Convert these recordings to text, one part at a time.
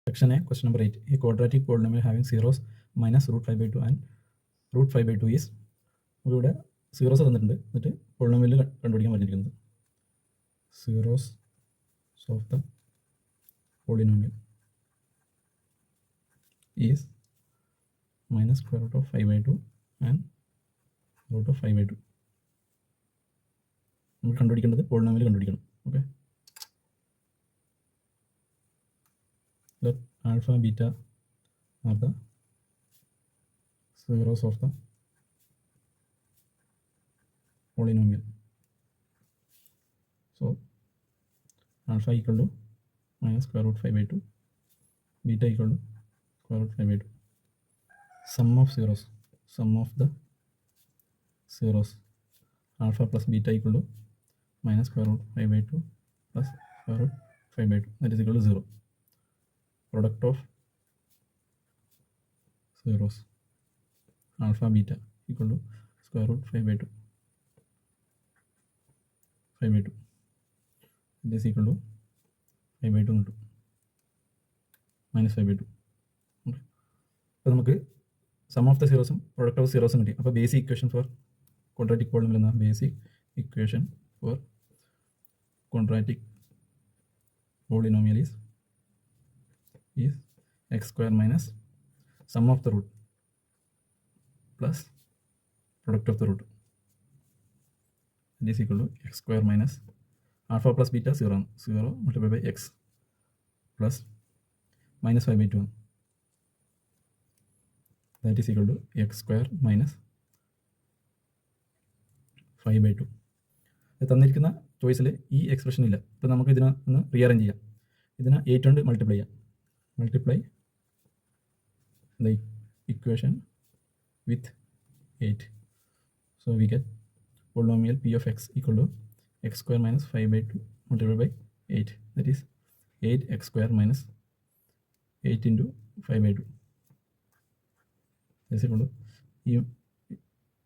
Section A, question number 8. A quadratic polynomial having zeros minus root 5 by 2 and root 5 by 2 is ഇവിടെ zeros തന്നിട്ടുണ്ട്. എന്നിട്ട് polynomial കണ്ടുപിടിക്കാൻ പറഞ്ഞിരിക്കുന്നത് zeros of the polynomial is minus square root of 5 by 2 and root of 5 by 2. നമ്മൾ കണ്ടുപിടിക്കേണ്ടത് polynomial കണ്ടുപിടിക്കണം. Okay, let alpha beta are the zeros of the polynomial. So alpha equal to minus square root 5 by 2, beta equal to square root 5 by 2. Sum of zeros, sum of the zeros, alpha plus beta equal to minus square root 5 by 2 plus square root 5 by 2, that is equal to 0. Product of zeros, alpha beta equal to square root 5 by 2, 5 by 2, this is equal to 5 by 2 into minus 5 by 2. Okay, അപ്പോൾ നമുക്ക് sum of the സീറോസും product of സീറോസും കിട്ടി. അപ്പോൾ basic equation for quadratic polynomial എന്ന basic equation for quadratic polynomial is x square minus sum of the root plus product of the root. This is equal to x square minus alpha plus beta 0 multiplied by x plus minus 5 by 2. That is equal to x square minus 5 by 2. ഇത് തന്നിരിക്കുന്ന ചോയ്സിൽ ഈ expression ഇല്ല. അപ്പോൾ നമുക്ക് ഇതിനെ ഒന്ന് rearrange ചെയ്യാം. ഇതിനെ 8 കൊണ്ട് മൾട്ടിപ്ലൈ ചെയ്യാം. Multiply the equation with 8. So we get polynomial p of x equal to x square minus 5 by 2 multiplied by 8. That is 8x square minus 8 into 5 by 2. That is equal to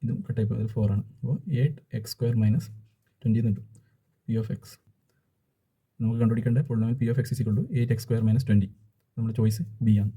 ഇത് കട്ടായി 4 ആണ്. അപ്പോൾ 8x square minus 20 എന്ന് കിട്ടും. p of x നമുക്ക് കണ്ടുപിടിക്കേണ്ട polynomial p of x is equal to 8x square minus 20. നമ്മുടെ choice B ആണ്.